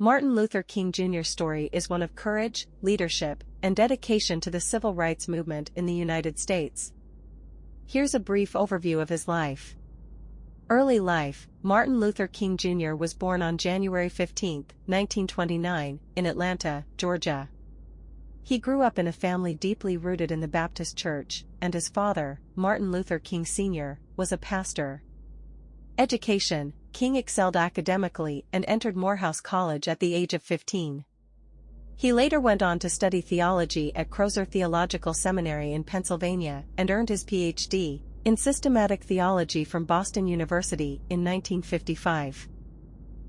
Martin Luther King Jr.'s story is one of courage, leadership, and dedication to the civil rights movement in the United States. Here's a brief overview of his life. Early life: Martin Luther King Jr. was born on January 15, 1929, in Atlanta, Georgia. He grew up in a family deeply rooted in the Baptist Church, and his father, Martin Luther King Sr., was a pastor. Education: King excelled academically and entered Morehouse College at the age of 15. He later went on to study theology at Crozer Theological Seminary in Pennsylvania and earned his Ph.D. in systematic theology from Boston University in 1955.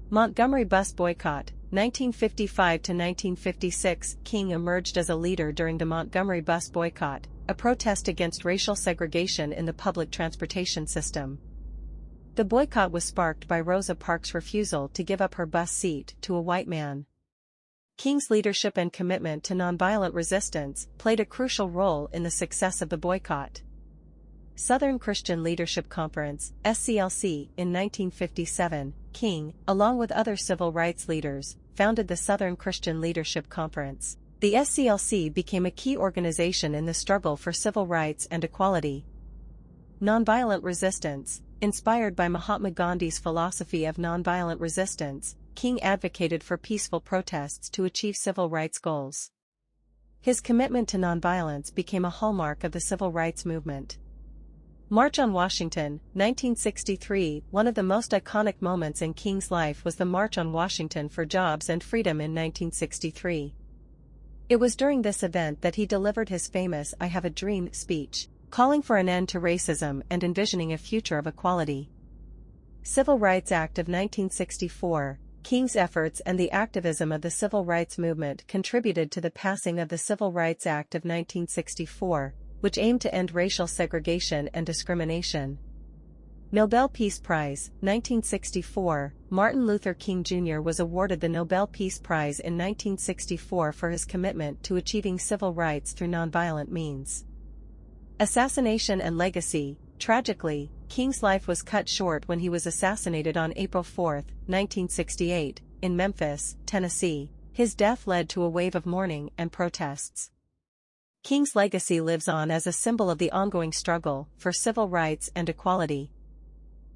Montgomery Bus Boycott, 1955 to 1956. King emerged as a leader during the Montgomery Bus Boycott, a protest against racial segregation in the public transportation system. The boycott was sparked by Rosa Parks' refusal to give up her bus seat to a white man. King's leadership and commitment to nonviolent resistance played a crucial role in the success of the boycott. Southern Christian Leadership Conference, SCLC, in 1957, King, along with other civil rights leaders, founded the Southern Christian Leadership Conference. The SCLC became a key organization in the struggle for civil rights and equality. Nonviolent resistance: inspired by Mahatma Gandhi's philosophy of nonviolent resistance, King advocated for peaceful protests to achieve civil rights goals. His commitment to nonviolence became a hallmark of the civil rights movement. March on Washington, 1963. One of the most iconic moments in King's life was the March on Washington for Jobs and Freedom in 1963. It was during this event that he delivered his famous "I Have a Dream" speech, calling for an end to racism and envisioning a future of equality. Civil Rights Act of 1964. King's efforts and the activism of the civil rights movement contributed to the passing of the Civil Rights Act of 1964, which aimed to end racial segregation and discrimination. Nobel Peace Prize, 1964. Martin Luther King Jr. was awarded the Nobel Peace Prize in 1964 for his commitment to achieving civil rights through nonviolent means. Assassination and legacy: tragically, King's life was cut short when he was assassinated on April 4, 1968, in Memphis, Tennessee. His death led to a wave of mourning and protests. King's legacy lives on as a symbol of the ongoing struggle for civil rights and equality.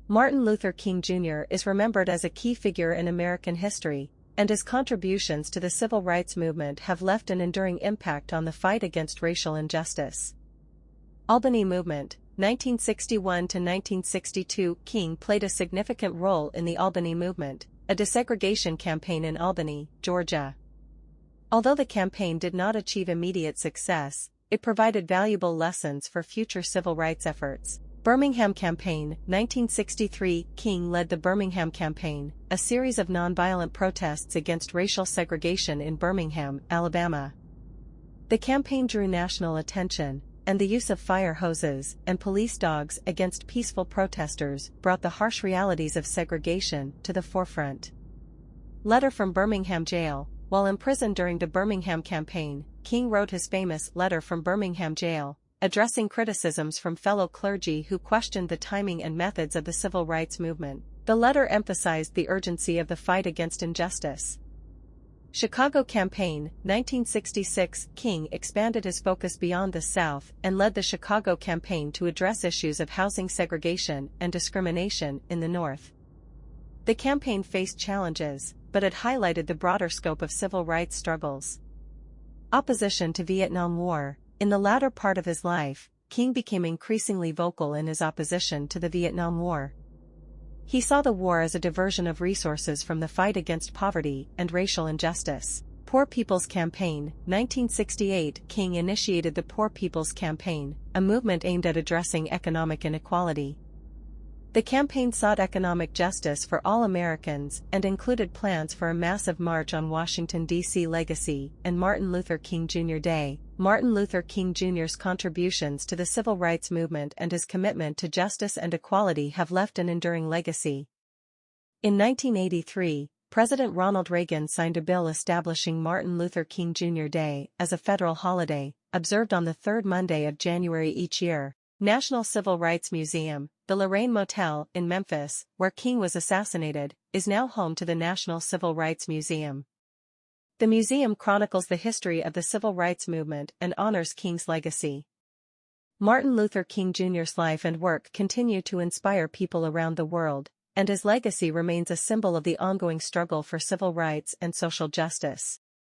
Martin Luther King Jr. is remembered as a key figure in American history, and his contributions to the civil rights movement have left an enduring impact on the fight against racial injustice. Albany Movement, 1961 to 1962. King played a significant role in the Albany Movement, a desegregation campaign in Albany, Georgia. Although the campaign did not achieve immediate success, it provided valuable lessons for future civil rights efforts. Birmingham Campaign, 1963. King led the Birmingham Campaign, a series of nonviolent protests against racial segregation in Birmingham, Alabama. The campaign drew national attention, and the use of fire hoses and police dogs against peaceful protesters brought the harsh realities of segregation to the forefront. Letter from Birmingham Jail. While imprisoned during the Birmingham Campaign, King wrote his famous Letter from Birmingham Jail, addressing criticisms from fellow clergy who questioned the timing and methods of the civil rights movement. The letter emphasized the urgency of the fight against injustice. Chicago Campaign, 1966. King expanded his focus beyond the South and led the Chicago Campaign to address issues of housing segregation and discrimination in the North. The campaign faced challenges, but it highlighted the broader scope of civil rights struggles. Opposition to Vietnam War. In the latter part of his life, King became increasingly vocal in his opposition to the Vietnam War. He saw the war as a diversion of resources from the fight against poverty and racial injustice. Poor People's Campaign, 1968. King initiated the Poor People's Campaign, a movement aimed at addressing economic inequality. The campaign sought economic justice for all Americans and included plans for a massive march on Washington, D.C. Legacy and Martin Luther King Jr. Day. Martin Luther King Jr.'s contributions to the civil rights movement and his commitment to justice and equality have left an enduring legacy. In 1983, President Ronald Reagan signed a bill establishing Martin Luther King Jr. Day as a federal holiday, observed on the third Monday of January each year. National Civil Rights Museum. The The Lorraine Motel in Memphis, where King was assassinated, is now home to the National Civil Rights Museum. The museum chronicles the history of the civil rights movement and honors King's legacy. Martin Luther King Jr.'s life and work continue to inspire people around the world, and his legacy remains a symbol of the ongoing struggle for civil rights and social justice.